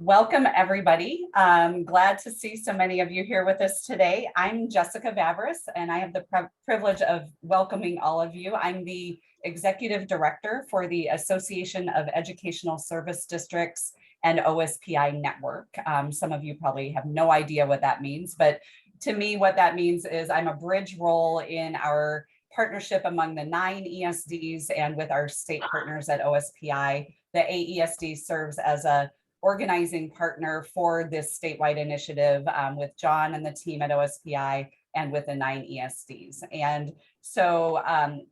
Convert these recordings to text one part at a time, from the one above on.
Welcome, everybody. I'm glad to see so many of you here with us today. I'm Jessica Vavris, and I have the privilege of welcoming all of you. I'm the Executive Director for the Association of Educational Service Districts and OSPI Network. Some of you probably have no idea what that means, but to me, what that means is I'm a bridge role in our partnership among the 9 ESDs and with our state partners at OSPI. The AESD serves as a organizing partner for this statewide initiative with John and the team at OSPI and with the 9 ESDs. And so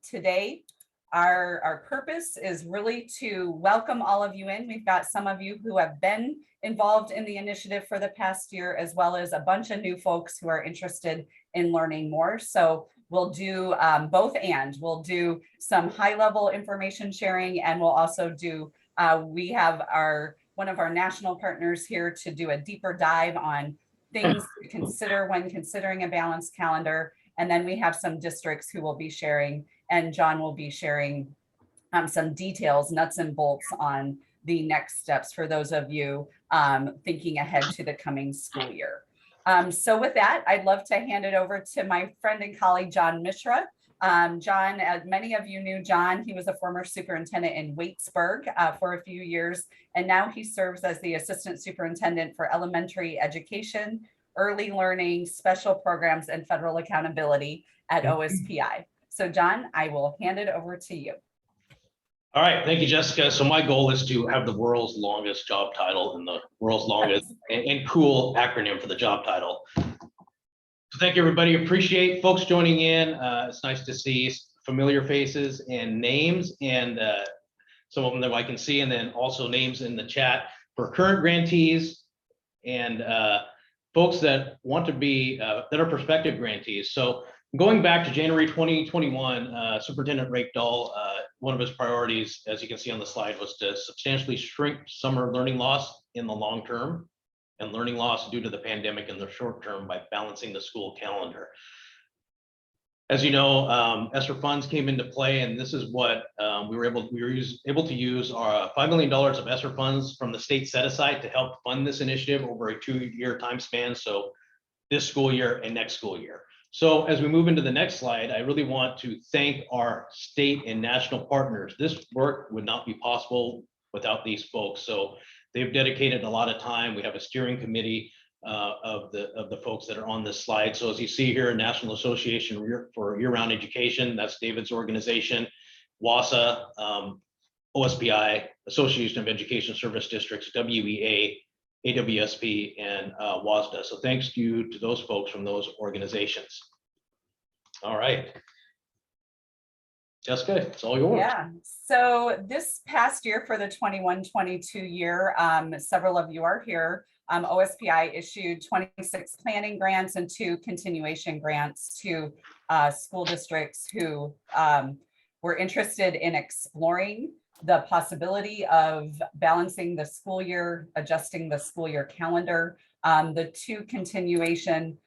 today, our purpose is really to welcome all of you in. We've got some of you who have been involved in the initiative for the past year, as well as a bunch of new folks who are interested in learning more. So we'll do both and. We'll do some high-level information sharing, and we'll also do, we have one of our national partners here to do a deeper dive on things to consider when considering a balanced calendar. And then we have some districts who will be sharing, and John will be sharing some details, nuts and bolts on the next steps for those of you thinking ahead to the coming school year. So with that, I'd love to hand it over to my friend and colleague, John Mishra. John, as many of you knew John, he was a former superintendent in Waitsburg for a few years, and now he serves as the assistant superintendent for elementary education, early learning, special programs, and federal accountability at OSPI. So John, I will hand it over to you. All right, thank you, Jessica. So my goal is to have the world's longest job title and the world's longest and cool acronym for the job title. So thank you, everybody. Appreciate folks joining in. It's nice to see familiar faces and names, and some of them that I can see, and then also names in the chat for current grantees and folks that want to be, that are prospective grantees. So going back to January 2021, Superintendent Rake Dahl, one of his priorities, as you can see on the slide, was to substantially shrink summer learning loss in the long term and learning loss due to the pandemic in the short term by balancing the school calendar. As you know, ESSER funds came into play, and this is what we were able to use our $5 million of ESSER funds from the state set aside to help fund this initiative over a 2-year time span. So this school year and next school year. So as we move into the next slide, I really want to thank our state and national partners. This work would not be possible without these folks. So they've dedicated a lot of time. We have a steering committee of the folks that are on this slide. So as you see here, National Association for Year-Round Education, that's David's organization, WASA, OSPI, Association of Education Service Districts, WEA, AWSP, and WASDA. So thanks to those folks from those organizations. All right. Jessica, it's all yours. Yeah, so this past year for the 21-22 year, several of you are here. OSPI issued 26 planning grants and 2 continuation grants to school districts who were interested in exploring the possibility of balancing the school year, adjusting the school year calendar. The 2 continuation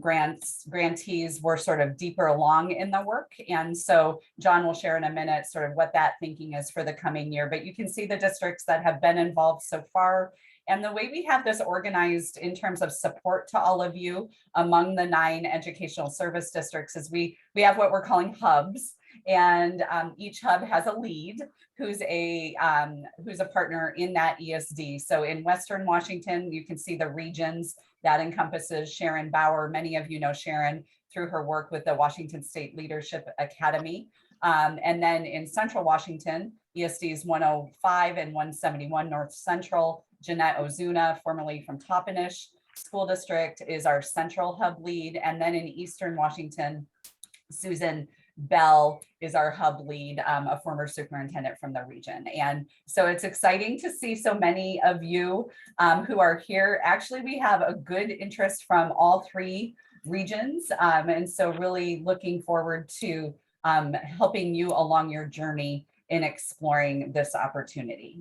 grantees were sort of deeper along in the work. And so John will share in a minute sort of what that thinking is for the coming year, but you can see the districts that have been involved so far. And the way we have this organized in terms of support to all of you among the 9 educational service districts is we have what we're calling hubs. And each hub has a lead who's a partner in that ESD. So in Western Washington, you can see the regions that encompasses Sharon Bauer. Many of you know Sharon through her work with the Washington State Leadership Academy. And then in Central Washington, ESDs 105 and 171 North Central, Jeanette Ozuna, formerly from Toppenish School District, is our central hub lead. And then in Eastern Washington, Susan Bell is our hub lead, a former superintendent from the region. And so it's exciting to see so many of you who are here. Actually, we have a good interest from all 3 regions. And so really looking forward to helping you along your journey in exploring this opportunity.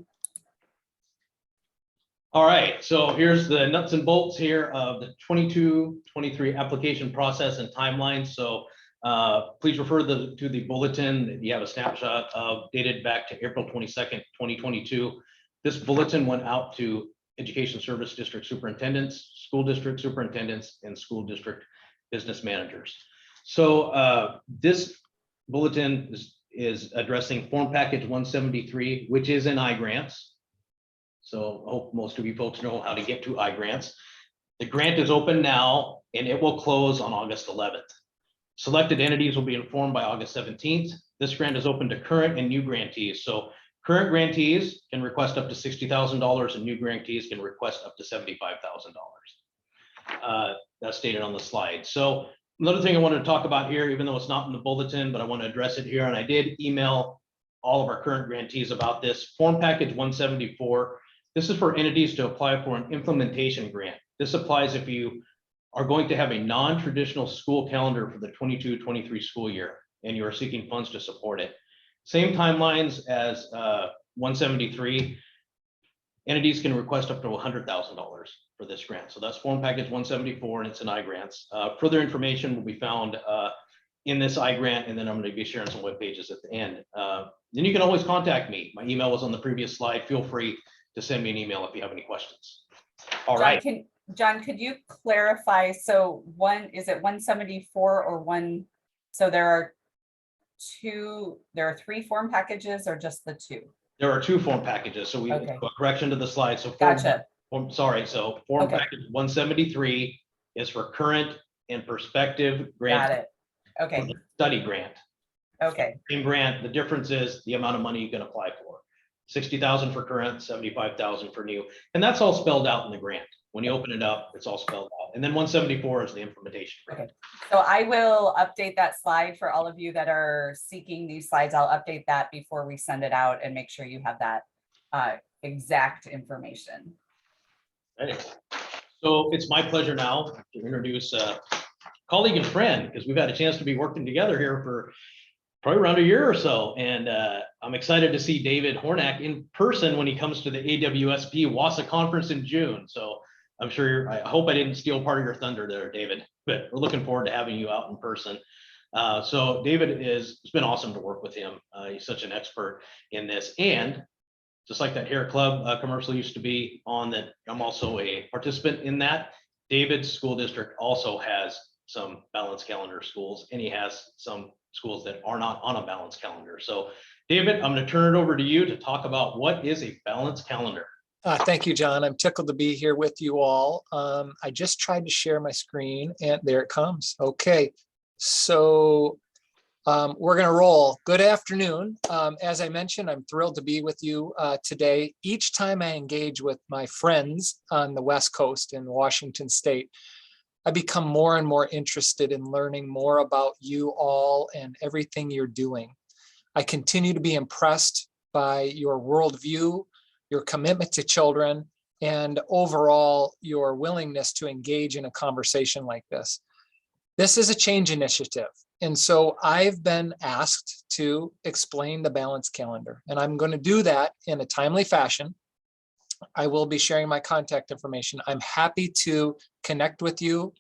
All right, so here's the nuts and bolts here of the 22-23 application process and timeline. So please refer to the bulletin. You have a snapshot of dated back to April 22nd, 2022. This bulletin went out to education service district superintendents, school district superintendents, and school district business managers. So this bulletin is addressing form package 173, which is in iGrants. So I hope most of you folks know how to get to iGrants. The grant is open now and it will close on August 11th. Selected entities will be informed by August 17th. This grant is open to current and new grantees. So current grantees can request up to $60,000 and new grantees can request up to $75,000. That's stated on the slide. So another thing I wanted to talk about here, even though it's not in the bulletin, but I want to address it here, and I did email all of our current grantees about this. Form package 174. This is for entities to apply for an implementation grant. This applies if you are going to have a non-traditional school calendar for the 22-23 school year, and you are seeking funds to support it. Same timelines as 173. Entities can request up to $100,000 for this grant. So that's form package 174, and it's in iGrants. Further information will be found in this iGrant, and then I'm going to be sharing some web pages at the end. Then you can always contact me. My email was on the previous slide. Feel free to send me an email if you have any questions. All right. John, could you clarify? So is it 174 or one? So there are three form packages or just the two? There are two form packages. So we Okay. a correction to the slide. So Gotcha. So form package 173 is for current and prospective grant. Got it. Okay. Study grant. Okay. Same grant. The difference is the amount of money you can apply for. 60,000 for current, 75,000 for new. And that's all spelled out in the grant. When you open it up, it's all spelled out. And then 174 is the implementation grant. Okay. So I will update that slide for all of you that are seeking these slides. I'll update that before we send it out and make sure you have that exact information. Right. So it's my pleasure now to introduce a colleague and friend, because we've had a chance to be working together here for probably around a year or so. And I'm excited to see David Hornak in person when he comes to the AWSP WASA conference in June. So I'm sure I hope I didn't steal part of your thunder there, David, but we're looking forward to having you out in person. So David it's been awesome to work with him. He's such an expert in this. And just like that hair club commercial used to be on, that I'm also a participant in that. David's school district also has some balanced calendar schools, and he has some schools that are not on a balanced calendar. So David, I'm going to turn it over to you to talk about what is a balanced calendar. Thank you, John. I'm tickled to be here with you all. I just tried to share my screen and there it comes. Okay, so we're going to roll. Good afternoon. As I mentioned, I'm thrilled to be with you today. Each time I engage with my friends on the West Coast in Washington State, I become more and more interested in learning more about you all and everything you're doing. I continue to be impressed by your worldview, your commitment to children, and overall your willingness to engage in a conversation like this. This is a change initiative. And so I've been asked to explain the balanced calendar, and I'm going to do that in a timely fashion. I will be sharing my contact information. I'm happy to connect with you,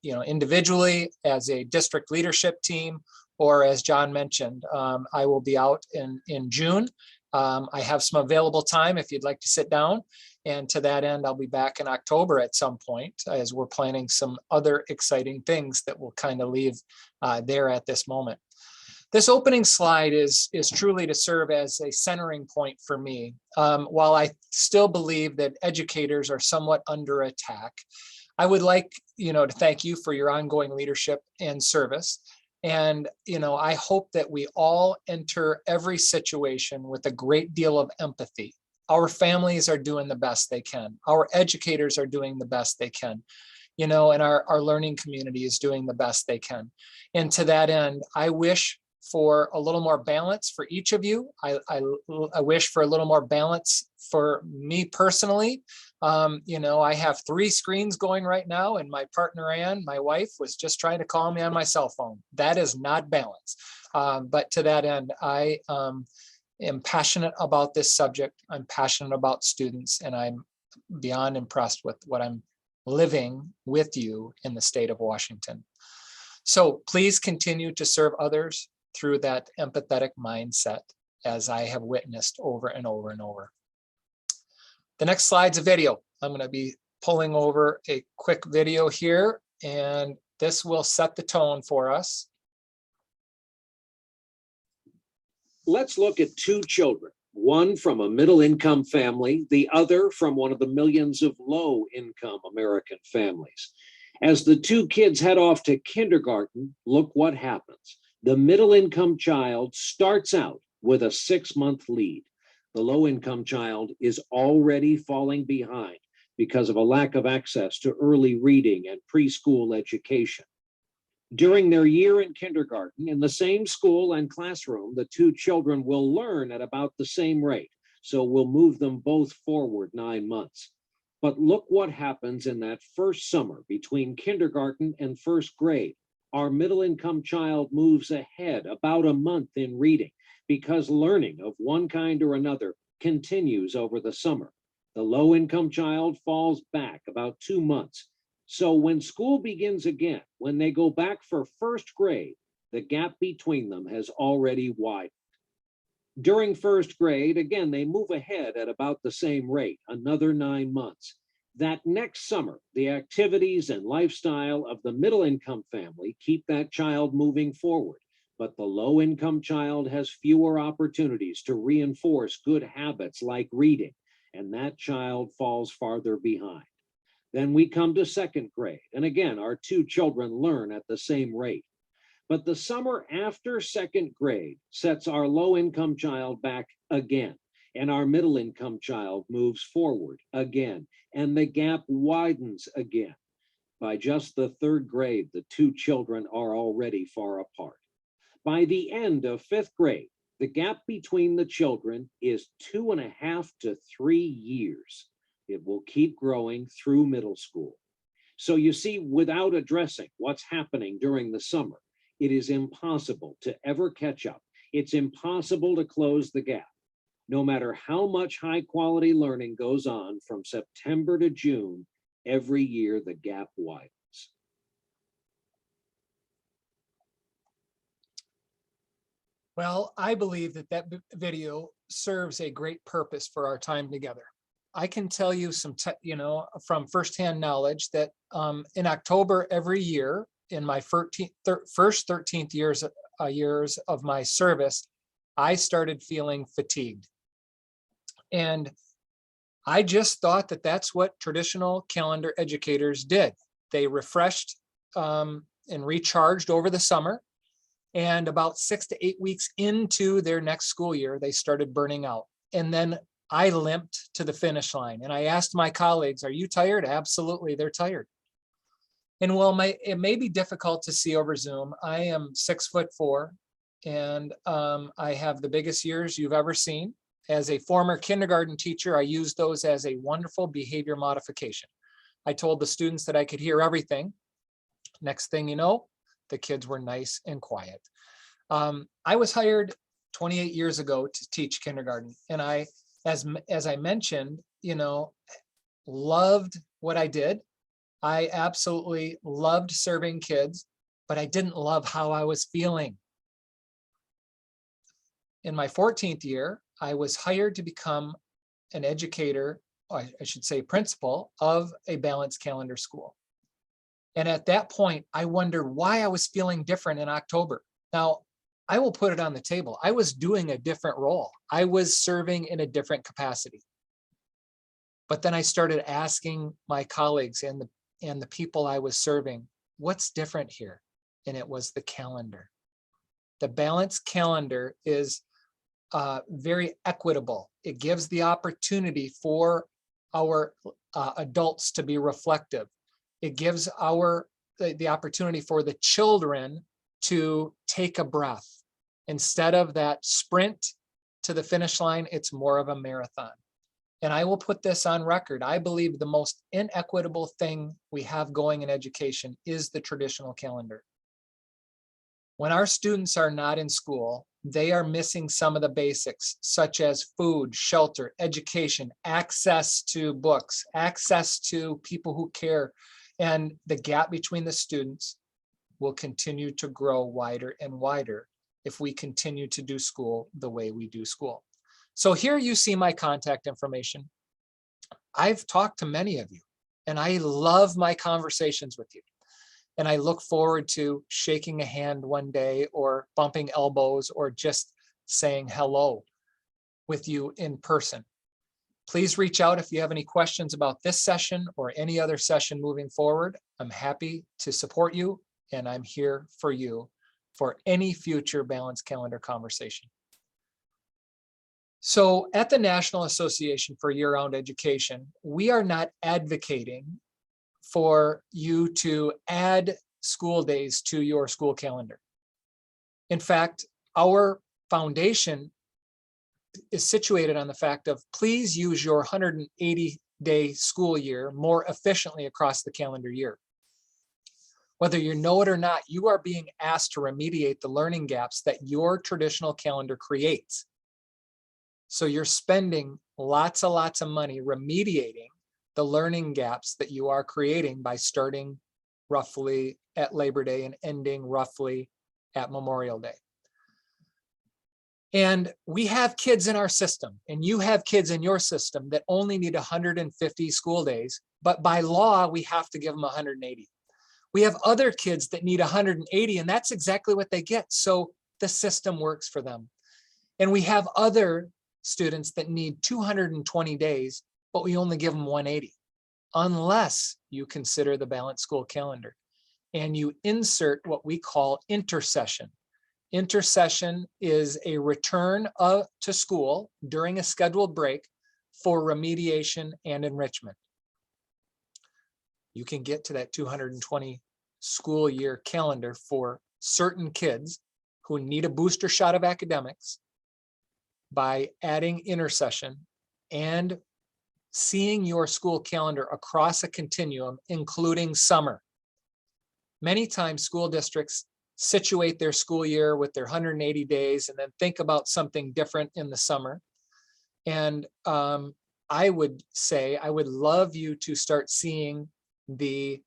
individually as a district leadership team, or as John mentioned, I will be out in June. I have some available time if you'd like to sit down. And to that end, I'll be back in October at some point as we're planning some other exciting things that we'll kind of leave there at this moment. This opening slide is truly to serve as a centering point for me. While I still believe that educators are somewhat under attack, I would like to thank you for your ongoing leadership and service. And I hope that we all enter every situation with a great deal of empathy. Our families are doing the best they can. Our educators are doing the best they can. And our learning community is doing the best they can. And to that end, I wish for a little more balance for each of you. I wish for a little more balance for me personally. I have 3 screens going right now, and my partner, Ann, my wife, was just trying to call me on my cell phone. That is not balance. But to that end, I am passionate about this subject. I'm passionate about students, and I'm beyond impressed with what I'm living with you in the state of Washington. So please continue to serve others through that empathetic mindset, as I have witnessed over and over and over. The next slide's a video. I'm going to be pulling over a quick video here, and this will set the tone for us. Let's look at two children, one from a middle-income family, the other from one of the millions of low-income American families. As the two kids head off to kindergarten, look what happens. The middle-income child starts out with a 6-month lead. The low-income child is already falling behind because of a lack of access to early reading and preschool education. During their year in kindergarten, in the same school and classroom, the two children will learn at about the same rate, so we'll move them both forward 9 months. But look what happens in that first summer between kindergarten and first grade. Our middle-income child moves ahead about a month in reading because learning of one kind or another continues over the summer. The low-income child falls back about 2 months. So when school begins again, when they go back for first grade, the gap between them has already widened. During first grade, again, they move ahead at about the same rate, another 9 months. That next summer, the activities and lifestyle of the middle-income family keep that child moving forward, but the low-income child has fewer opportunities to reinforce good habits like reading, and that child falls farther behind. Then we come to second grade, and again, our two children learn at the same rate. But the summer after second grade sets our low-income child back again, and our middle-income child moves forward again, and the gap widens again. By just the third grade, the two children are already far apart. By the end of fifth grade, the gap between the children is 2.5 to 3 years. It will keep growing through middle school. So you see, without addressing what's happening during the summer, it is impossible to ever catch up. It's impossible to close the gap. No matter how much high quality learning goes on from September to June, every year the gap widens. Well, I believe that that video serves a great purpose for our time together. I can tell you some, from firsthand knowledge that in October every year, in my first 13th years of my service, I started feeling fatigued. And I just thought that that's what traditional calendar educators did. They refreshed and recharged over the summer. And about 6 to 8 weeks into their next school year, they started burning out. And then I limped to the finish line. And I asked my colleagues, are you tired? Absolutely, they're tired. And while it may be difficult to see over Zoom, I am 6'4", and I have the biggest ears you've ever seen. As a former kindergarten teacher, I used those as a wonderful behavior modification. I told the students that I could hear everything. Next thing you know, the kids were nice and quiet. I was hired 28 years ago to teach kindergarten, and I, as I mentioned, loved what I did. I absolutely loved serving kids, but I didn't love how I was feeling. In my 14th year, I was hired to become an educator, I should say principal, of a balanced calendar school. And at that point, I wondered why I was feeling different in October. Now, I will put it on the table. I was doing a different role. I was serving in a different capacity. But then I started asking my colleagues and the people I was serving, what's different here? And it was the calendar. The balanced calendar is very equitable. It gives the opportunity for our adults to be reflective. It gives the opportunity for the children to take a breath. Instead of that sprint to the finish line, it's more of a marathon. And I will put this on record. I believe the most inequitable thing we have going in education is the traditional calendar. When our students are not in school, they are missing some of the basics, such as food, shelter, education, access to books, access to people who care. And the gap between the students will continue to grow wider and wider if we continue to do school the way we do school. So here you see my contact information. I've talked to many of you, and I love my conversations with you. And I look forward to shaking a hand one day, or bumping elbows, or just saying hello with you in person. Please reach out if you have any questions about this session or any other session moving forward. I'm happy to support you, and I'm here for you for any future balanced calendar conversation. So at the National Association for Year-Round Education, we are not advocating for you to add school days to your school calendar. In fact, our foundation is situated on the fact of, please use your 180-day school year more efficiently across the calendar year. Whether you know it or not, you are being asked to remediate the learning gaps that your traditional calendar creates. So you're spending lots of money remediating the learning gaps that you are creating by starting roughly at Labor Day and ending roughly at Memorial Day. And we have kids in our system, and you have kids in your system that only need 150 school days, but by law, we have to give them 180. We have other kids that need 180, and that's exactly what they get. So the system works for them. And we have other students that need 220 days, but we only give them 180, unless you consider the balanced school calendar and you insert what we call intercession. Intercession is a return to school during a scheduled break for remediation and enrichment. You can get to that 220 school year calendar for certain kids who need a booster shot of academics by adding intercession and seeing your school calendar across a continuum, including summer. Many times school districts situate their school year with their 180 days and then think about something different in the summer. And I would say, I would love you to start seeing the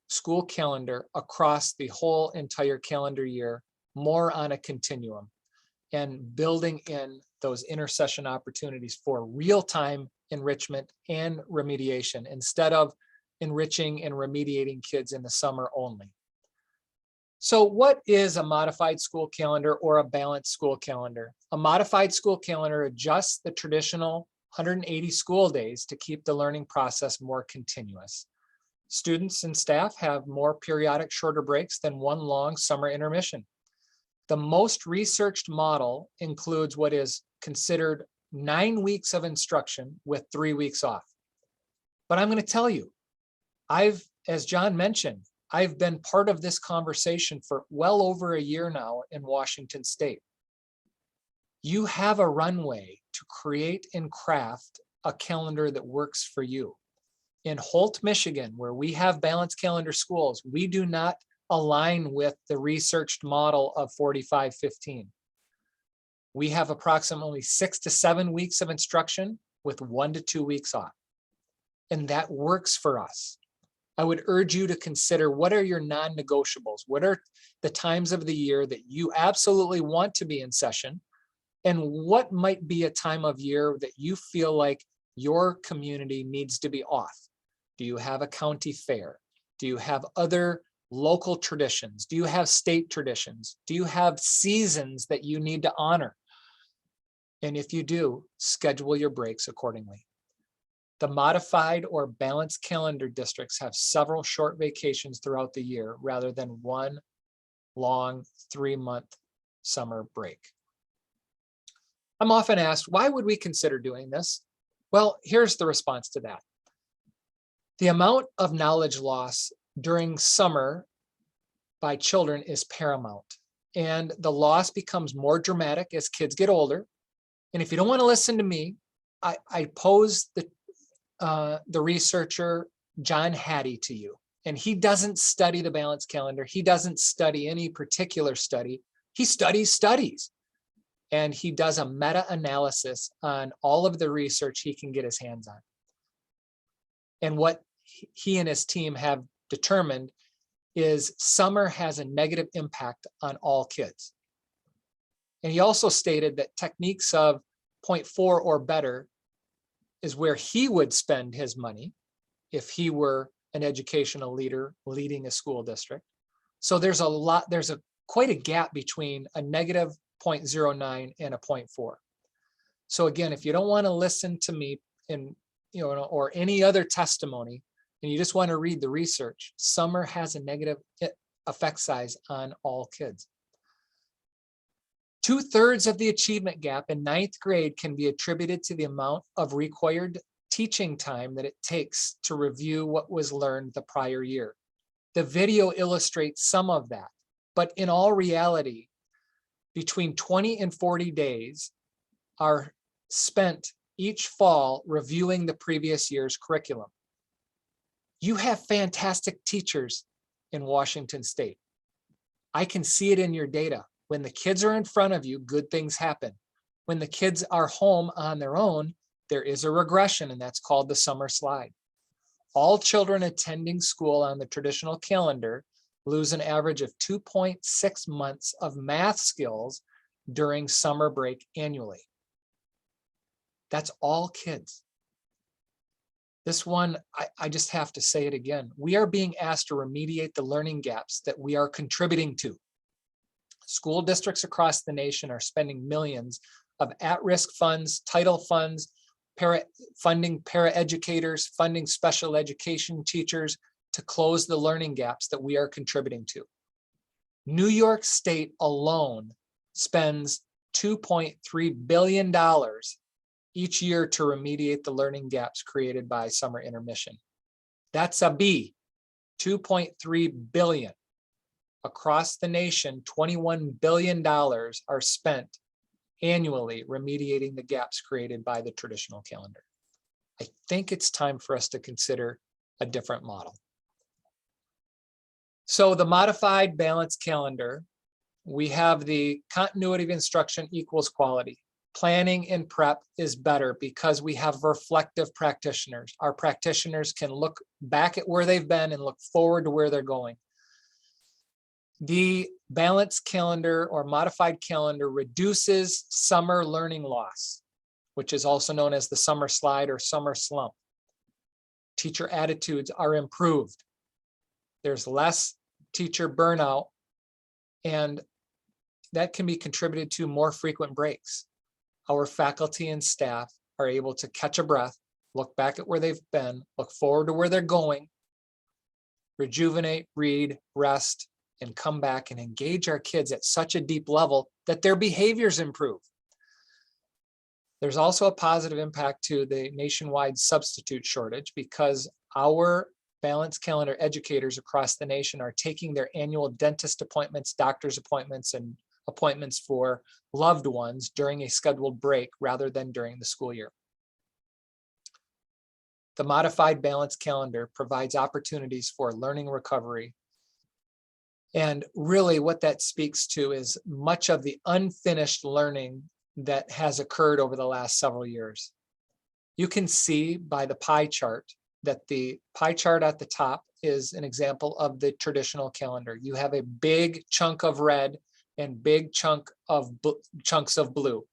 school calendar across the whole entire calendar year, more on a continuum, and building in those intercession opportunities for real-time enrichment and remediation, instead of enriching and remediating kids in the summer only. So what is a modified school calendar or a balanced school calendar? A modified school calendar adjusts the traditional 180 school days to keep the learning process more continuous. Students and staff have more periodic shorter breaks than one long summer intermission. The most researched model includes what is considered 9 weeks of instruction with 3 weeks off. But I'm going to tell you, as John mentioned, I've been part of this conversation for well over a year now in Washington State. You have a runway to create and craft a calendar that works for you. In Holt, Michigan, where we have balanced calendar schools, we do not align with the researched model of 45-15. We have approximately 6 to 7 weeks of instruction with 1 to 2 weeks off. And that works for us. I would urge you to consider, what are your non-negotiables? What are the times of the year that you absolutely want to be in session? And what might be a time of year that you feel like your community needs to be off? Do you have a county fair? Do you have other local traditions? Do you have state traditions? Do you have seasons that you need to honor? And if you do, schedule your breaks accordingly. The modified or balanced calendar districts have several short vacations throughout the year rather than one long 3-month summer break. I'm often asked, why would we consider doing this? Well, here's the response to that. The amount of knowledge loss during summer by children is paramount, and the loss becomes more dramatic as kids get older. And if you don't want to listen to me, I pose the researcher John Hattie to you, and he doesn't study the balanced calendar. He doesn't study any particular study. He studies studies, and he does a meta-analysis on all of the research he can get his hands on. And what he and his team have determined is summer has a negative impact on all kids. And he also stated that techniques of 0.4 or better is where he would spend his money if he were an educational leader leading a school district. So there's quite a gap between a negative 0.09 and a 0.4. So again, if you don't want to listen to me or any other testimony, and you just want to read the research, summer has a negative effect size on all kids. 2/3 of the achievement gap in 9th grade can be attributed to the amount of required teaching time that it takes to review what was learned the prior year. The video illustrates some of that, but in all reality, between 20 and 40 days are spent each fall reviewing the previous year's curriculum. You have fantastic teachers in Washington State. I can see it in your data. When the kids are in front of you, good things happen. When the kids are home on their own, there is a regression, and that's called the summer slide. All children attending school on the traditional calendar lose an average of 2.6 months of math skills during summer break annually. That's all kids. This one, I just have to say it again. We are being asked to remediate the learning gaps that we are contributing to. School districts across the nation are spending millions of at-risk funds, title funds, funding paraeducators, funding special education teachers to close the learning gaps that we are contributing to. New York State alone spends $2.3 billion each year to remediate the learning gaps created by summer intermission. That's a B, 2.3 billion. Across the nation, $21 billion are spent annually remediating the gaps created by the traditional calendar. I think it's time for us to consider a different model. So the modified balanced calendar, we have the continuity of instruction equals quality. Planning and prep is better because we have reflective practitioners. Our practitioners can look back at where they've been and look forward to where they're going. The balanced calendar or modified calendar reduces summer learning loss, which is also known as the summer slide or summer slump. Teacher attitudes are improved. There's less teacher burnout, and that can be contributed to more frequent breaks. Our faculty and staff are able to catch a breath, look back at where they've been, look forward to where they're going, rejuvenate, read, rest, and come back and engage our kids at such a deep level that their behaviors improve. There's also a positive impact to the nationwide substitute shortage because our balanced calendar educators across the nation are taking their annual dentist appointments, doctor's appointments, and appointments for loved ones during a scheduled break rather than during the school year. The modified balanced calendar provides opportunities for learning recovery. And really what that speaks to is much of the unfinished learning that has occurred over the last several years. You can see by the pie chart that the pie chart at the top is an example of the traditional calendar. You have a big chunk of red and big chunks of blue.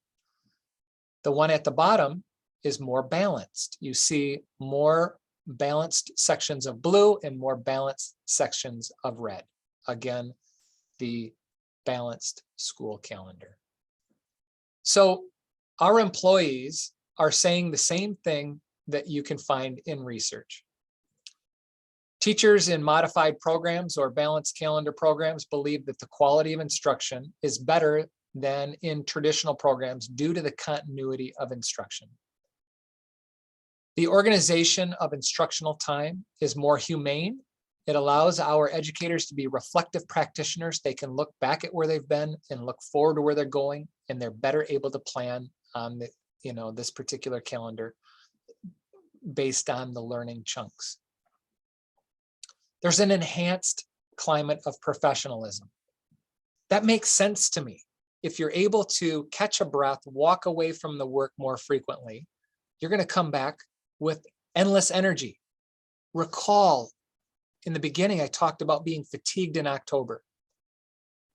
The one at the bottom is more balanced. You see more balanced sections of blue and more balanced sections of red. Again, the balanced school calendar. So our employees are saying the same thing that you can find in research. Teachers in modified programs or balanced calendar programs believe that the quality of instruction is better than in traditional programs due to the continuity of instruction. The organization of instructional time is more humane. It allows our educators to be reflective practitioners. They can look back at where they've been and look forward to where they're going, and they're better able to plan on the, this particular calendar based on the learning chunks. There's an enhanced climate of professionalism. That makes sense to me. If you're able to catch a breath, walk away from the work more frequently, you're going to come back with endless energy. Recall, in the beginning, I talked about being fatigued in October.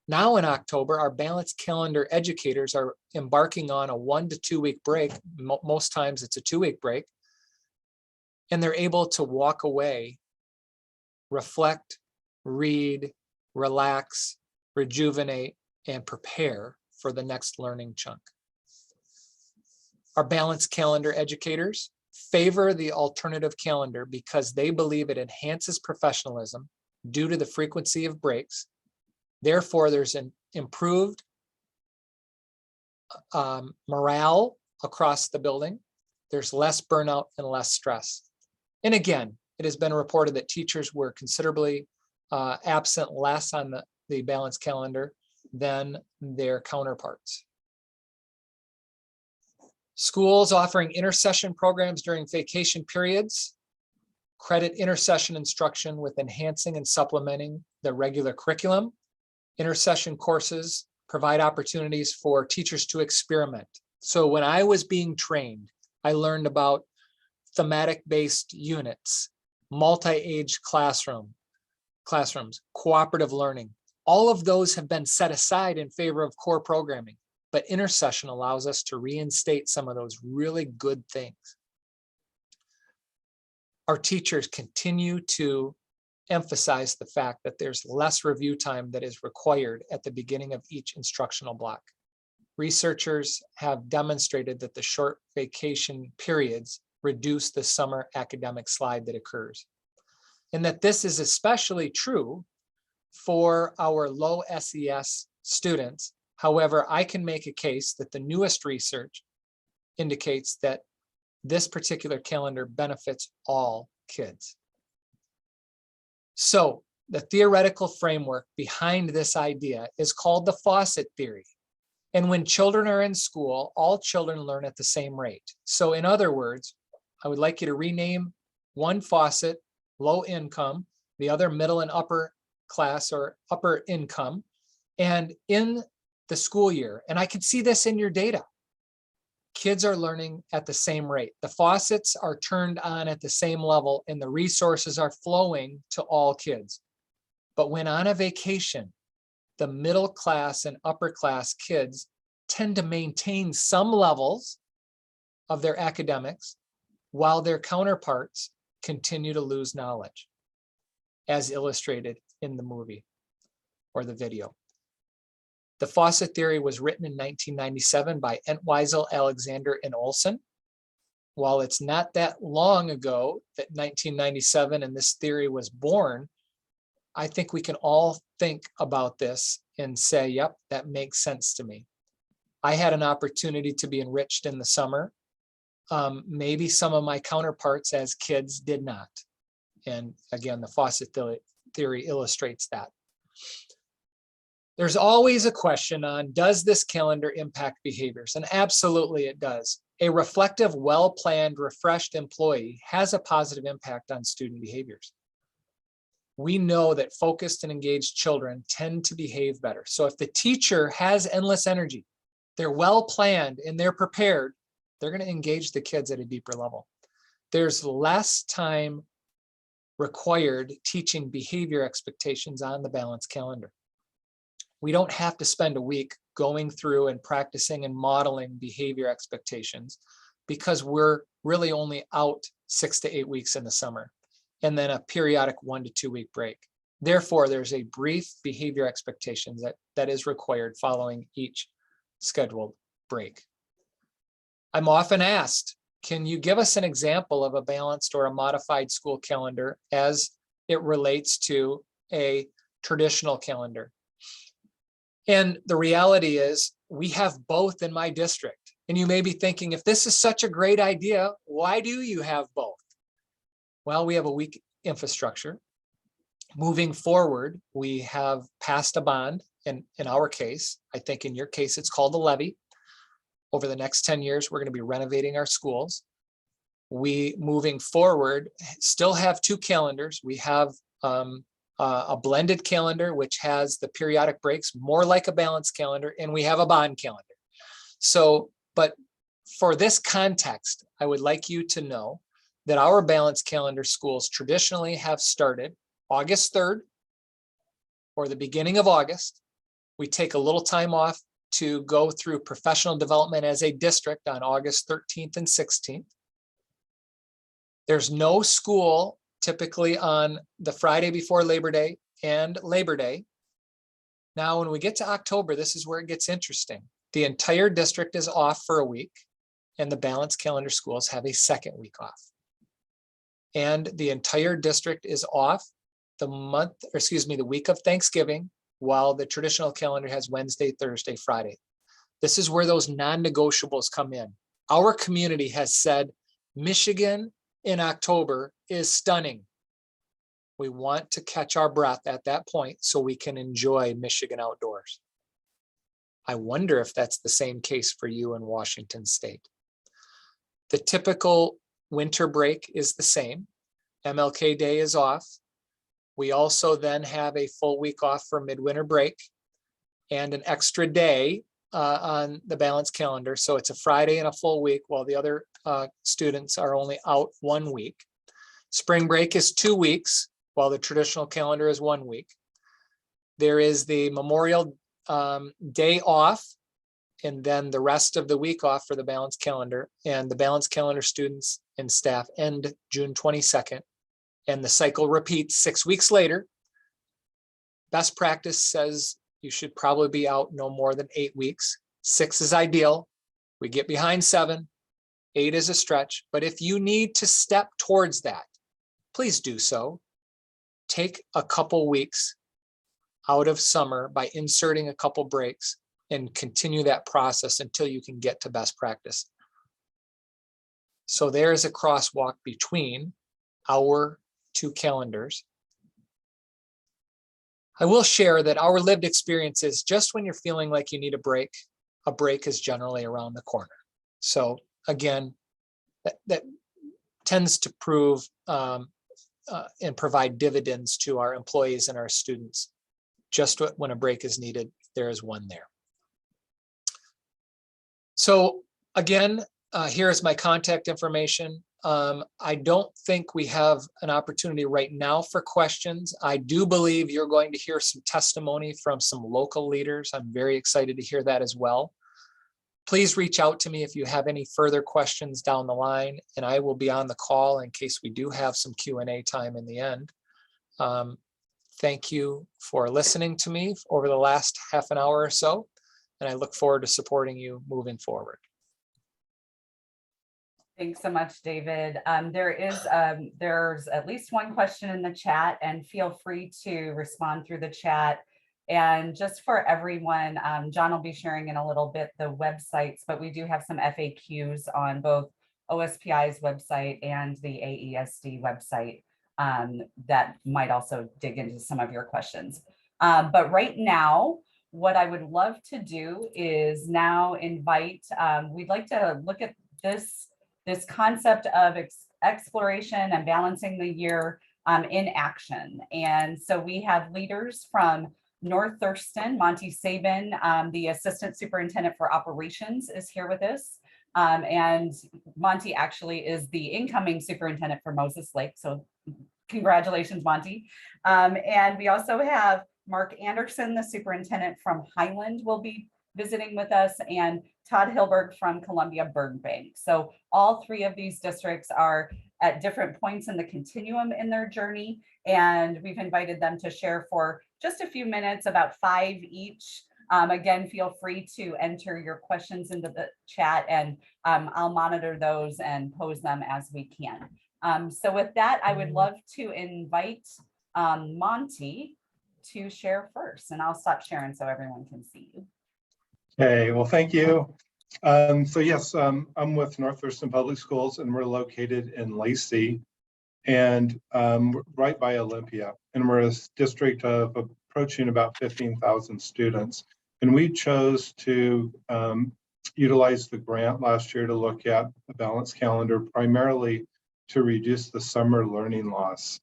Now in October, our balanced calendar educators are embarking on a 1 to 2 week break. Most times it's a 2 week break and they're able to walk away, reflect, read, relax, rejuvenate, and prepare for the next learning chunk. Our balanced calendar educators favor the alternative calendar because they believe it enhances professionalism due to the frequency of breaks. Therefore, there's an improved morale across the building. There's less burnout and less stress. And again, it has been reported that teachers were considerably absent less on the balanced calendar than their counterparts. Schools offering intersession programs during vacation periods credit intersession instruction with enhancing and supplementing the regular curriculum. Intersession courses provide opportunities for teachers to experiment. So when I was being trained, I learned about thematic-based units, multi-age classrooms, cooperative learning. All of those have been set aside in favor of core programming, but intersession allows us to reinstate some of those really good things. Our teachers continue to emphasize the fact that there's less review time that is required at the beginning of each instructional block. Researchers have demonstrated that the short vacation periods reduce the summer academic slide that occurs. And that this is especially true for our low SES students. However, I can make a case that the newest research indicates that this particular calendar benefits all kids. So the theoretical framework behind this idea is called the faucet theory. And when children are in school, all children learn at the same rate. So in other words, I would like you to rename one faucet low income, the other middle and upper class or upper income. And in the school year, and I can see this in your data, kids are learning at the same rate. The faucets are turned on at the same level and the resources are flowing to all kids. But when on a vacation, the middle class and upper class kids tend to maintain some levels of their academics while their counterparts continue to lose knowledge, as illustrated in the movie or the video. The faucet theory was written in 1997 by Entwistle, Alexander, and Olson. While it's not that long ago that 1997 and this theory was born, I think we can all think about this and say, yep, that makes sense to me. I had an opportunity to be enriched in the summer. Maybe some of my counterparts as kids did not. And again, the faucet theory illustrates that. There's always a question on, does this calendar impact behaviors? And absolutely it does. A reflective, well-planned, refreshed employee has a positive impact on student behaviors. We know that focused and engaged children tend to behave better. So if the teacher has endless energy, they're well-planned and they're prepared, they're going to engage the kids at a deeper level. There's less time required teaching behavior expectations on the balanced calendar. We don't have to spend a week going through and practicing and modeling behavior expectations because we're really only out 6 to 8 weeks in the summer and then a periodic 1 to 2 week break. Therefore, there's a brief behavior expectations that is required following each scheduled break. I'm often asked, can you give us an example of a balanced or a modified school calendar as it relates to a traditional calendar? And the reality is we have both in my district. And you may be thinking, if this is such a great idea, why do you have both? Well, we have a weak infrastructure. Moving forward, we have passed a bond. In our case, I think in your case, it's called the levy. Over the next 10 years, we're going to be renovating our schools. We, moving forward, still have 2 calendars. We have a blended calendar, which has the periodic breaks, more like a balanced calendar, and we have a bond calendar. So, but for this context, I would like you to know that our balanced calendar schools traditionally have started August 3rd or the beginning of August. We take a little time off to go through professional development as a district on August 13th and 16th. There's no school typically on the Friday before Labor Day and Labor Day. Now, when we get to October, this is where it gets interesting. The entire district is off for a week, and the balanced calendar schools have a second week off. And the entire district is off the week of Thanksgiving, while the traditional calendar has Wednesday, Thursday, Friday. This is where those non-negotiables come in. Our community has said Michigan in October is stunning. We want to catch our breath at that point so we can enjoy Michigan outdoors. I wonder if that's the same case for you in Washington State. The typical winter break is the same. MLK Day is off. We also then have a full week off for midwinter break and an extra day on the balanced calendar. So it's a Friday and a full week while the other students are only out 1 week. Spring break is 2 weeks while the traditional calendar is 1 week. There is the Memorial Day off and then the rest of the week off for the balanced calendar. And the balanced calendar students and staff end June 22nd. And the cycle repeats 6 weeks later. Best practice says you should probably be out no more than 8 weeks. 6 is ideal. We get behind 7. 8 is a stretch. But if you need to step towards that, please do so. Take a couple weeks out of summer by inserting a couple breaks and continue that process until you can get to best practice. So there is a crosswalk between our 2 calendars. I will share that our lived experience is just when you're feeling like you need a break is generally around the corner. So again, that tends to prove and provide dividends to our employees and our students. Just when a break is needed, there is one there. So again, here's my contact information. I don't think we have an opportunity right now for questions. I do believe you're going to hear some testimony from some local leaders. I'm very excited to hear that as well. Please reach out to me if you have any further questions down the line, and I will be on the call in case we do have some Q&A time in the end. Thank you for listening to me over the last half an hour or so, and I look forward to supporting you moving forward. Thanks so much, David. There's at least one question in the chat, and feel free to respond through the chat. And just for everyone, John will be sharing in a little bit the websites, but we do have some FAQs on both OSPI's website and the AESD website that might also dig into some of your questions. But right now, what I would love to do is now invite, we'd like to look at this concept of exploration and balancing the year in action. And so we have leaders from North Thurston. Monty Sabin, the Assistant Superintendent for Operations, is here with us. And Monty actually is the incoming superintendent for Moses Lake. So congratulations, Monty. And we also have Mark Anderson, the superintendent from Highland, will be visiting with us, and Todd Hilberg from Columbia Burbank. So all 3 of these districts are at different points in the continuum in their journey, and we've invited them to share for just a few minutes, about 5 each. Again, feel free to enter your questions into the chat, and I'll monitor those and pose them as we can. So with that, I would love to invite Monty to share first, and I'll stop sharing so everyone can see you. Okay, well, thank you. So yes, I'm with North Thurston Public Schools, and we're located in Lacey and right by Olympia. And we're a district of approaching about 15,000 students. And we chose to utilize the grant last year to look at a balanced calendar, primarily to reduce the summer learning loss.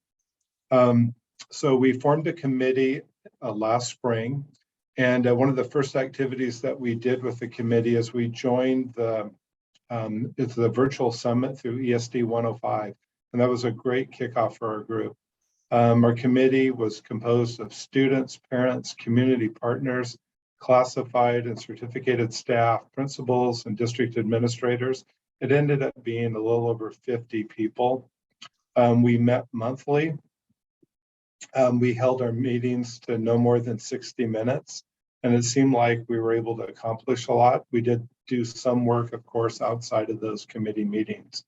So we formed a committee last spring. And one of the first activities that we did with the committee is we joined it's the virtual summit through ESD 105. And that was a great kickoff for our group. Our committee was composed of students, parents, community partners, classified and certificated staff, principals, and district administrators. It ended up being a little over 50 people. We met monthly. We held our meetings to no more than 60 minutes, and it seemed like we were able to accomplish a lot. We did do some work, of course, outside of those committee meetings.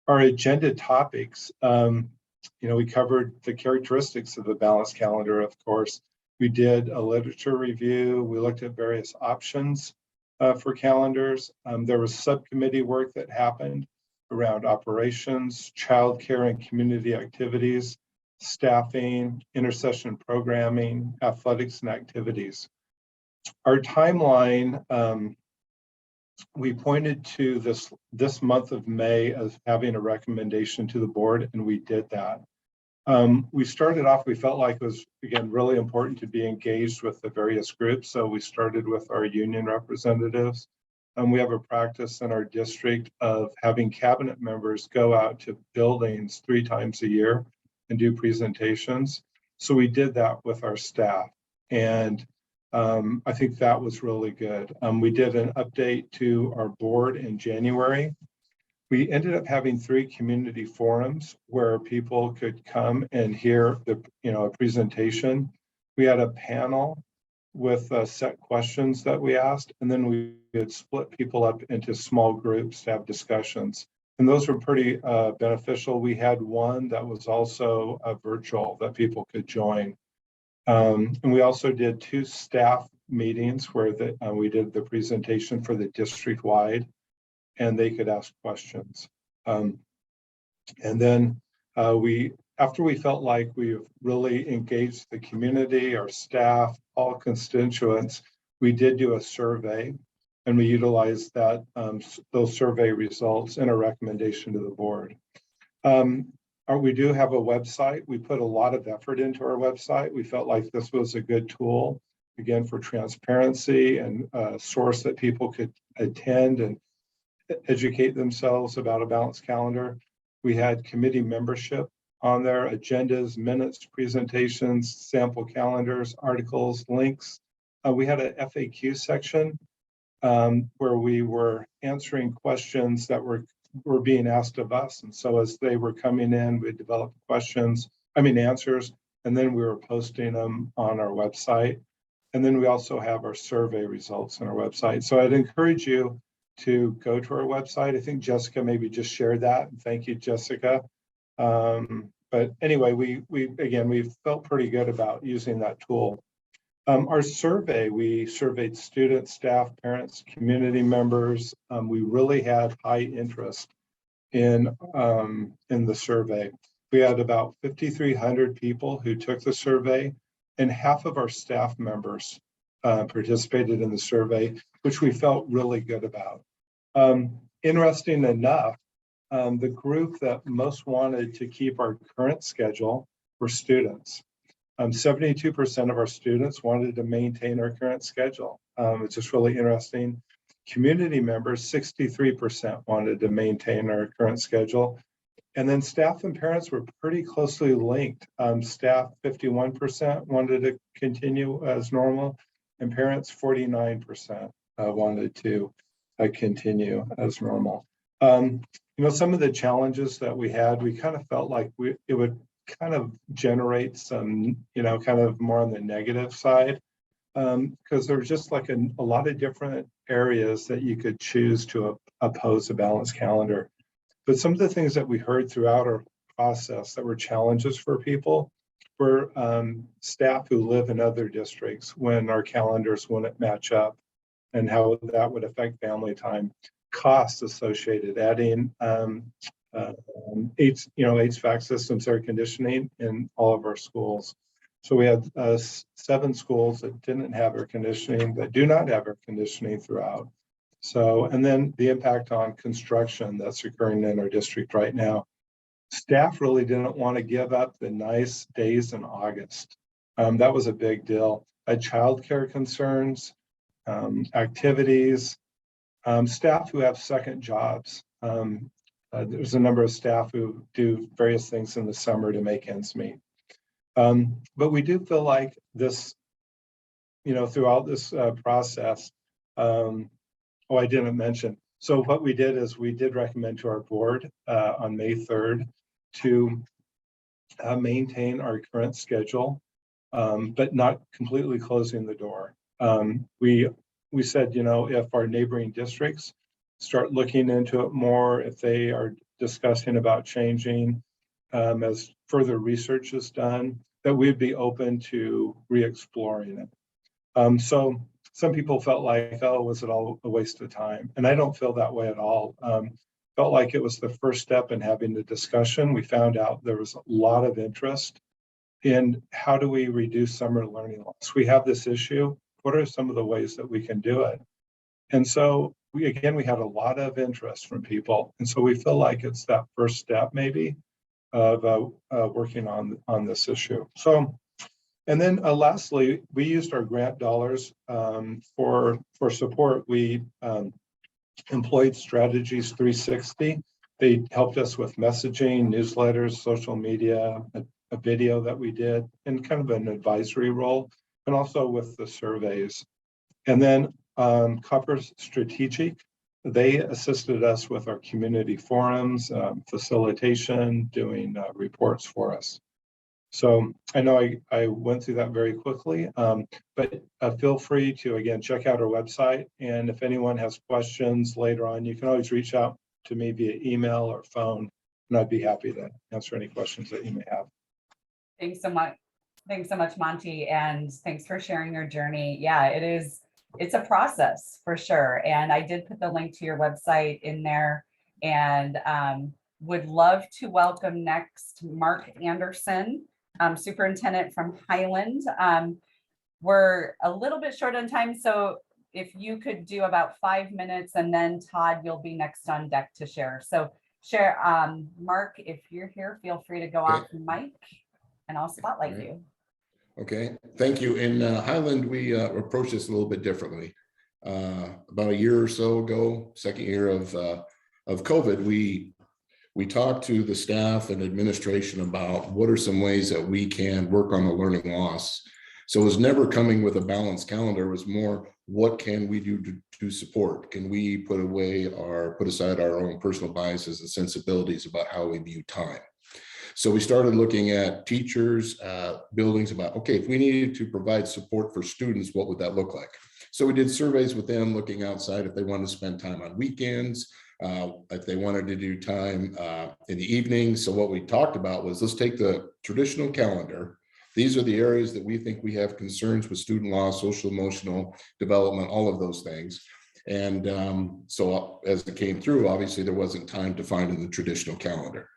Our agenda topics, we covered the characteristics of a balanced calendar, of course. We did a literature review. We looked at various options for calendars. There was subcommittee work that happened around operations, childcare and community activities, staffing, intercession programming, athletics and activities. Our timeline, we pointed to this month of May as having a recommendation to the board, and we did that. We started off, we felt like it was, again, really important to be engaged with the various groups. So we started with our union representatives. We have a practice in our district of having cabinet members go out to buildings 3 times a year and do presentations. So we did that with our staff. And I think that was really good. We did an update to our board in January. We ended up having 3 community forums where people could come and hear a presentation. We had a panel with set questions that we asked, and then we had split people up into small groups to have discussions. And those were pretty beneficial. We had one that was also virtual that people could join. And we also did 2 staff meetings where we did the presentation for the district-wide, and they could ask questions. And then after we felt like we've really engaged the community, our staff, all constituents, we did do a survey, and we utilized those survey results in a recommendation to the board. We do have a website. We put a lot of effort into our website. We felt like this was a good tool, again, for transparency and a source that people could attend and educate themselves about a balanced calendar. We had committee membership on there, agendas, minutes, presentations, sample calendars, articles, links. We had an FAQ section where we were answering questions that were being asked of us. And so as they were coming in, we developed answers, and then we were posting them on our website. And then we also have our survey results on our website. So I'd encourage you to go to our website. I think Jessica maybe just shared that. Thank you, Jessica. But anyway, we felt pretty good about using that tool. Our survey, we surveyed students, staff, parents, community members. We really had high interest in the survey. We had about 5,300 people who took the survey, and half of our staff members participated in the survey, which we felt really good about. Interesting enough, the group that most wanted to keep our current schedule were students. 72% of our students wanted to maintain our current schedule. It's just really interesting. Community members, 63% wanted to maintain our current schedule. And then staff and parents were pretty closely linked. Staff, 51% wanted to continue as normal, and parents, 49% wanted to continue as normal. Some of the challenges that we had, we kind of felt like it would kind of generate some, kind of more on the negative side, because there was just like a lot of different areas that you could choose to oppose a balanced calendar. But some of the things that we heard throughout our process that were challenges for people were staff who live in other districts when our calendars wouldn't match up, and how that would affect family time, costs associated, adding HVAC systems, air conditioning in all of our schools. So we had 7 schools that didn't have air conditioning, that do not have air conditioning throughout. So, and then the impact on construction that's occurring in our district right now. Staff really didn't want to give up the nice days in August. That was a big deal. Childcare concerns, activities, staff who have second jobs. There's a number of staff who do various things in the summer to make ends meet. But we do feel like this, throughout this process, I didn't mention. So what we did is we did recommend to our board on May 3rd to maintain our current schedule, but not completely closing the door. We said, if our neighboring districts start looking into it more, if they are discussing about changing as further research is done, that we'd be open to re-exploring it. So some people felt like, oh, was it all a waste of time? And I don't feel that way at all. Felt like it was the first step in having the discussion. We found out there was a lot of interest in how do we reduce summer learning loss. We have this issue. What are some of the ways that we can do it? And so we had a lot of interest from people. And so we feel like it's that first step maybe of working on this issue. So, and then lastly, we used our grant dollars for support. We employed Strategies 360. They helped us with messaging, newsletters, social media, a video that we did, and kind of an advisory role, and also with the surveys. And then Copper Strategic, they assisted us with our community forums, facilitation, doing reports for us. So I know I went through that very quickly, but feel free to, again, check out our website. And if anyone has questions later on, you can always reach out to me via email or phone, and I'd be happy to answer any questions that you may have. Thanks so much. Thanks so much, Monty. And thanks for sharing your journey. Yeah, it's a process for sure. And I did put the link to your website in there, and would love to welcome next Mark Anderson, superintendent from Highland. We're a little bit short on time, so if you could do about 5 minutes, and then Todd, you'll be next on deck to share. So share, Mark, if you're here, feel free to go off the mic and I'll spotlight you. Okay, thank you. In Highland, we approached this a little bit differently. About a year or so ago, second year of COVID, we talked to the staff and administration about what are some ways that we can work on the learning loss. So it was never coming with a balanced calendar. It was more, what can we do to support? Can we put aside our own personal biases and sensibilities about how we view time? So we started looking at teachers, buildings about, okay, if we needed to provide support for students, what would that look like? So we did surveys with them, looking outside if they wanted to spend time on weekends, if they wanted to do time in the evening. So what we talked about was, let's take the traditional calendar. These are the areas that we think we have concerns with: student loss, social emotional development, all of those things. And so as it came through, obviously there wasn't time to find in the traditional calendar.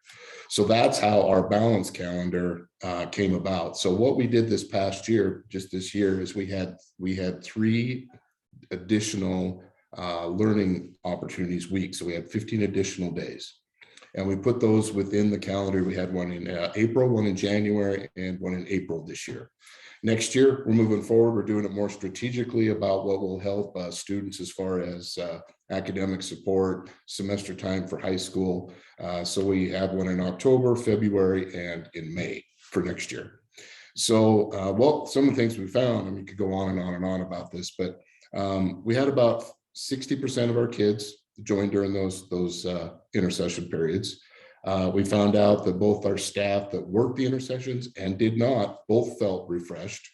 So that's how our balanced calendar came about. So what we did this past year, just this year, is we had 3 additional learning opportunities weeks. So we had 15 additional days, and we put those within the calendar. We had one in April, one in January, and one in April this year. Next year, we're moving forward. We're doing it more strategically about what will help students as far as academic support, semester time for high school. So we have one in October, February, and in May for next year. So, well, some of the things we found, I mean, we could go on and on and on about this, but we had about 60% of our kids join during those intercession periods. We found out that both our staff that worked the intercessions and did not, both felt refreshed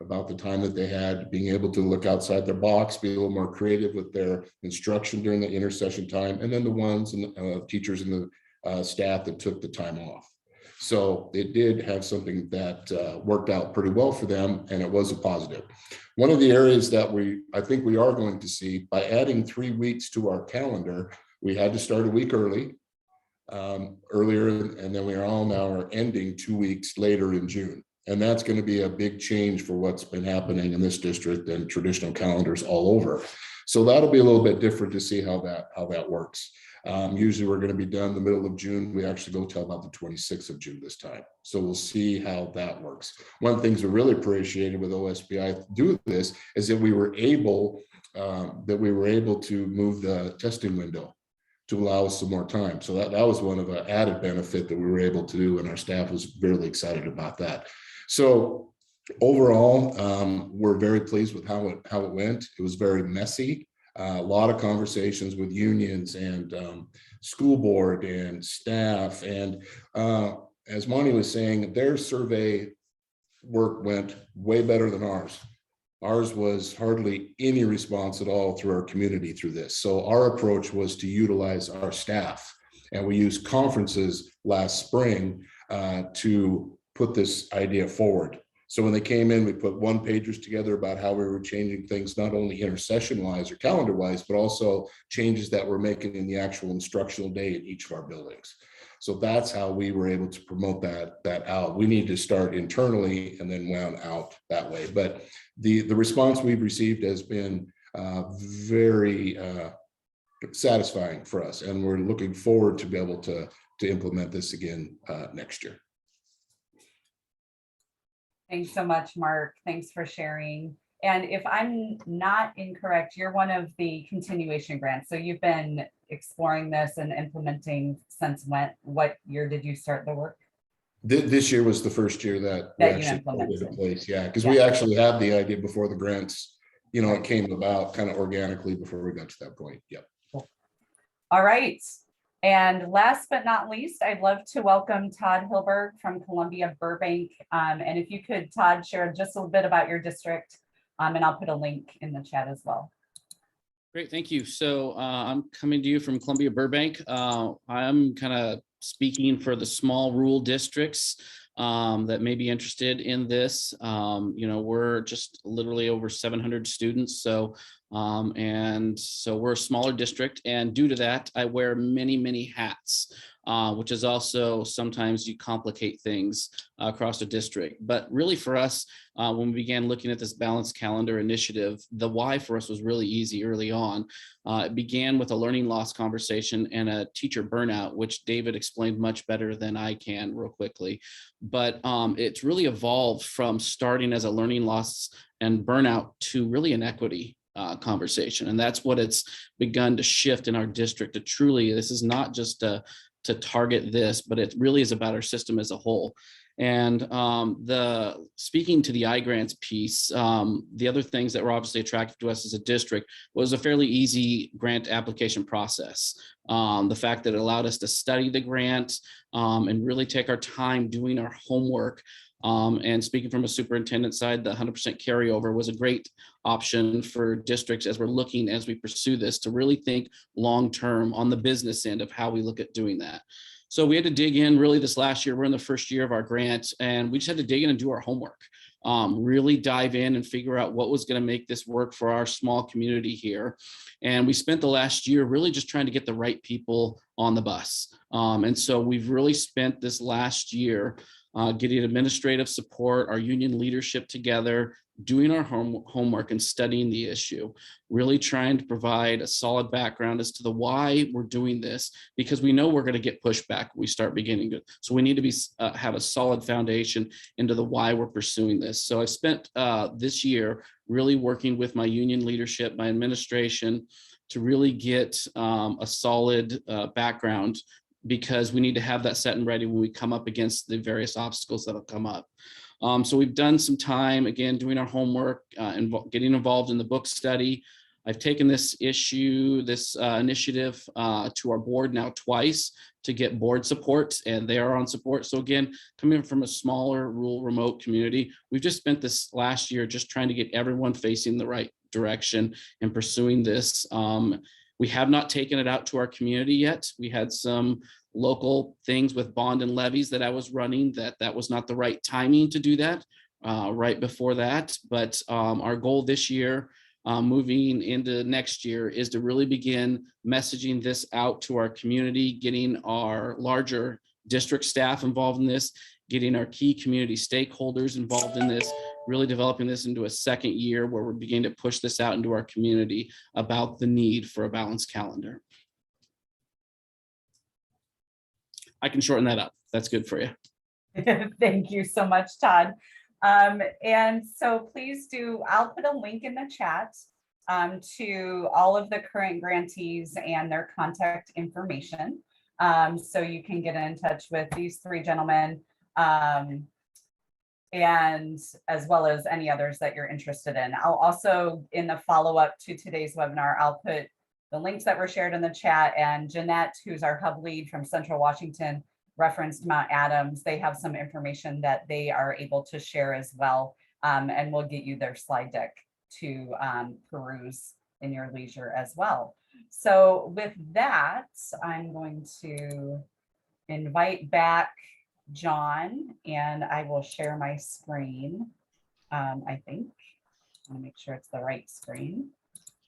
about the time that they had, being able to look outside their box, be a little more creative with their instruction during the intercession time, and then the ones and the teachers and the staff that took the time off. So it did have something that worked out pretty well for them, and it was a positive. One of the areas that I think we are going to see, by adding 3 weeks to our calendar, we had to start a week earlier, and then we are all now are ending 2 weeks later in June. And that's going to be a big change for what's been happening in this district and traditional calendars all over. So that'll be a little bit different to see how that works. Usually we're going to be done the middle of June. We actually go till about the 26th of June this time. So we'll see how that works. One of the things we really appreciated with OSPI do this is that we were able to move the testing window to allow us some more time. So that was one of the added benefit that we were able to do, and our staff was really excited about that. So overall, we're very pleased with how it went. It was very messy. A lot of conversations with unions and school board and staff. And as Monty was saying, their survey work went way better than ours. Ours was hardly any response at all through our community through this. So our approach was to utilize our staff. And we used conferences last spring to put this idea forward. So when they came in, we put one pagers together about how we were changing things, not only intersession wise or calendar wise, but also changes that we're making in the actual instructional day in each of our buildings. So that's how we were able to promote that out. We need to start internally and then wound out that way. But the response we've received has been very satisfying for us. And we're looking forward to be able to implement this again next year. Thanks so much, Mark. Thanks for sharing. And if I'm not incorrect, you're one of the continuation grants. So you've been exploring this and implementing since when? What year did you start the work? This year was the first year that we That you actually put it in implemented. place. Yeah, because we actually had the idea before the grants, it came about kind of organically before we got to that point. Yep. All right. And last but not least, I'd love to welcome Todd Hilberg from Columbia Burbank. And if you could, Todd, share just a little bit about your district, and I'll put a link in the chat as well. Great, thank you. So I'm coming to you from Columbia Burbank. I'm kind of speaking for the small rural districts that may be interested in this. We're just literally over 700 students. So we're a smaller district, and due to that, I wear many, many hats, which is also sometimes you complicate things across the district. But really for us, when we began looking at this balanced calendar initiative, the why for us was really easy early on. It began with a learning loss conversation and a teacher burnout, which David explained much better than I can real quickly. But it's really evolved from starting as a learning loss and burnout to really an equity conversation. And that's what it's begun to shift in our district. To truly, this is not just to target this, but it really is about our system as a whole. And speaking to the iGrants piece, the other things that were obviously attractive to us as a district was a fairly easy grant application process. The fact that it allowed us to study the grant and really take our time doing our homework. And speaking from a superintendent side, the 100% carryover was a great option for districts as we pursue this, to really think long-term on the business end of how we look at doing that. So we had to dig in really this last year. We're in the first year of our grant, and we just had to dig in and do our homework, really dive in and figure out what was going to make this work for our small community here. And we spent the last year really just trying to get the right people on the bus. And so we've really spent this last year getting administrative support, our union leadership together, doing our homework and studying the issue, really trying to provide a solid background as to the why we're doing this, because we know we're going to get pushback when we start beginning to. So we need to have a solid foundation into the why we're pursuing this. So I've spent this year really working with my union leadership, my administration, to really get a solid background, because we need to have that set and ready when we come up against the various obstacles that'll come up. So we've done some time, again, doing our homework and getting involved in the book study. I've taken this initiative to our board now twice to get board support, and they are on support. So again, coming from a smaller rural remote community, we've just spent this last year just trying to get everyone facing the right direction and pursuing this. We have not taken it out to our community yet. We had some local things with bond and levies that I was running that was not the right timing to do that right before that. But our goal this year, moving into next year, is to really begin messaging this out to our community, getting our larger district staff involved in this, getting our key community stakeholders involved in this, really developing this into a second year where we're beginning to push this out into our community about the need for a balanced calendar. I can shorten that up. That's good for you. Thank you so much, Todd. And so please I'll put a link in the chat to all of the current grantees and their contact information. So you can get in touch with these three gentlemen, and as well as any others that you're interested in. I'll also, in the follow-up to today's webinar, I'll put the links that were shared in the chat, and Jeanette, who's our hub lead from Central Washington, referenced Mount Adams. They have some information that they are able to share as well. And we'll get you their slide deck to peruse in your leisure as well. So with that, I'm going to invite back John, and I will share my screen. I think I want to make sure it's the right screen.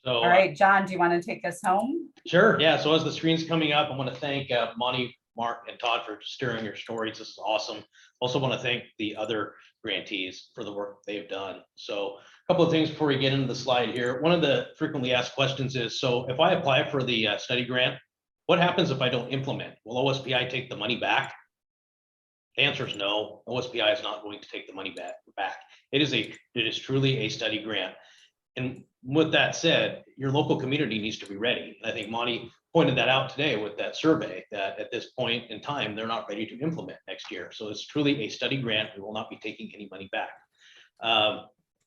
So, All right, John, do you want to take us home? sure. Yeah. So as the screen's coming up, I want to thank Monty, Mark, and Todd for steering your stories. This is awesome. Also want to thank the other grantees for the work they've done. So a couple of things before we get into the slide here. One of the frequently asked questions is, so if I apply for the study grant, what happens if I don't implement? Will OSPI take the money back? The answer is no. OSPI is not going to take the money back. It is truly a study grant. And with that said, your local community needs to be ready. And I think Monty pointed that out today with that survey, that at this point in time, they're not ready to implement next year. So it's truly a study grant. We will not be taking any money back.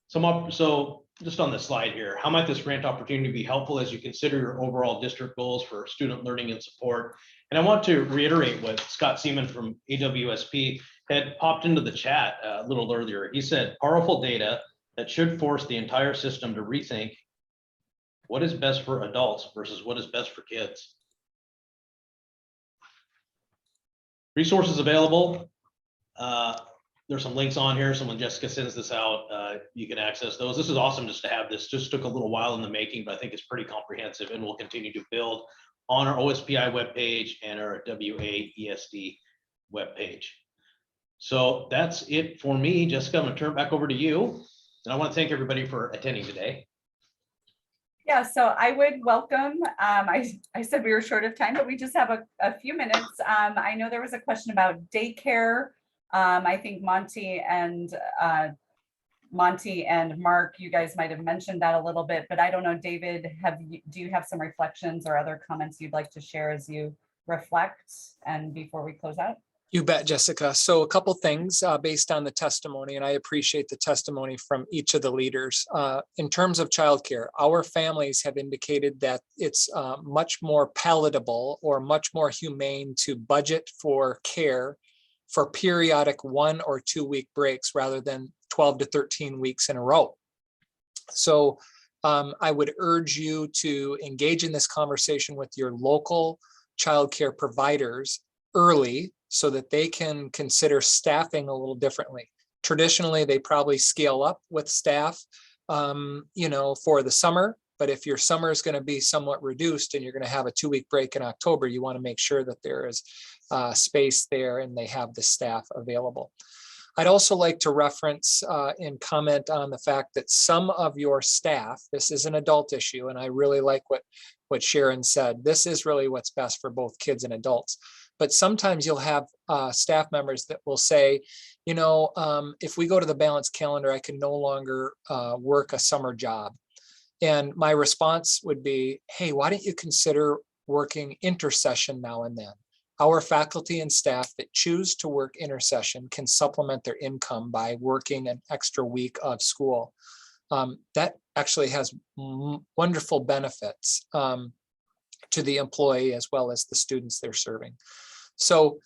So just on the slide here, how might this grant opportunity be helpful as you consider your overall district goals for student learning and support? And I want to reiterate what Scott Seaman from AWSP had popped into the chat a little earlier. He said, powerful data that should force the entire system to rethink what is best for adults versus what is best for kids. Resources available. There's some links on here. So when Jessica sends this out, you can access those. This is awesome just to have this. Just took a little while in the making, but I think it's pretty comprehensive, and we'll continue to build on our OSPI webpage and our WAESD webpage. So that's it for me. Jessica, I'm going to turn it back over to you. And I want to thank everybody for attending today. Yeah, so I would welcome, I said we were short of time, but we just have a few minutes. I know there was a question about daycare. I think Monty and Mark, you guys might have mentioned that a little bit, but I don't know, David, do you have some reflections or other comments you'd like to share as you reflect and before we close out? You bet, Jessica. So a couple things based on the testimony, and I appreciate the testimony from each of the leaders. In terms of childcare, our families have indicated that it's much more palatable or much more humane to budget for care for periodic 1 or 2 week breaks rather than 12 to 13 weeks in a row. So I would urge you to engage in this conversation with your local childcare providers early so that they can consider staffing a little differently. Traditionally, they probably scale up with staff, for the summer. But if your summer is going to be somewhat reduced and you're going to have a 2 week break in October, you want to make sure that there is space there and they have the staff available. I'd also like to reference and comment on the fact that some of your staff, this is an adult issue, and I really like what Sharon said. This is really what's best for both kids and adults. But sometimes you'll have staff members that will say, if we go to the balanced calendar, I can no longer work a summer job. And my response would be, hey, why don't you consider working intersession now and then? Our faculty and staff that choose to work intersession can supplement their income by working an extra week of school. That actually has wonderful benefits to the employee as well as the students they're serving. So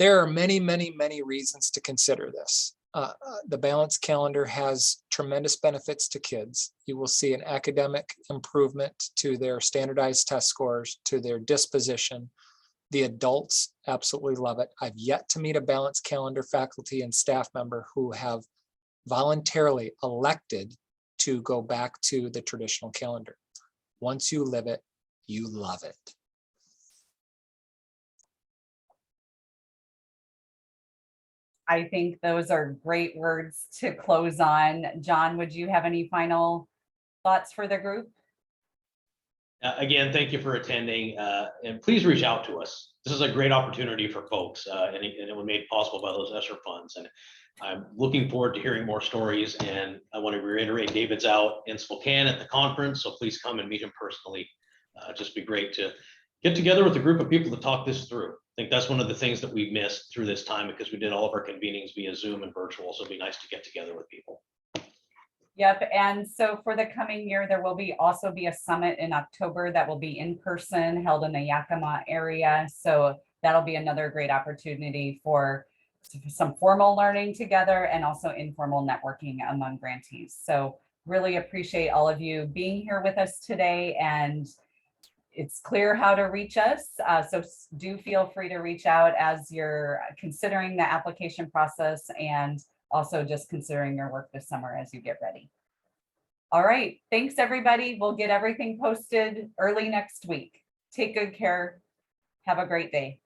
there are many, many, many reasons to consider this. The balanced calendar has tremendous benefits to kids. You will see an academic improvement to their standardized test scores, to their disposition. The adults absolutely love it. I've yet to meet a balanced calendar faculty and staff member who have voluntarily elected to go back to the traditional calendar. Once you live it, you love it. I think those are great words to close on. John, would you have any final thoughts for the group? Again, thank you for attending, and please reach out to us. This is a great opportunity for folks, and it was made possible by those ESSER funds. And I'm looking forward to hearing more stories. And I want to reiterate, David's out in Spokane at the conference, so please come and meet him personally. Just be great to get together with a group of people to talk this through. I think that's one of the things that we missed through this time because we did all of our convenings via Zoom and virtual. So it'd be nice to get together with people. Yep, and so for the coming year, there will also be a summit in October that will be in person, held in the Yakima area. So that'll be another great opportunity for some formal learning together and also informal networking among grantees. So really appreciate all of you being here with us today, and it's clear how to reach us. So do feel free to reach out as you're considering the application process and also just considering your work this summer as you get ready. All right, thanks everybody. We'll get everything posted early next week. Take good care. Have a great day.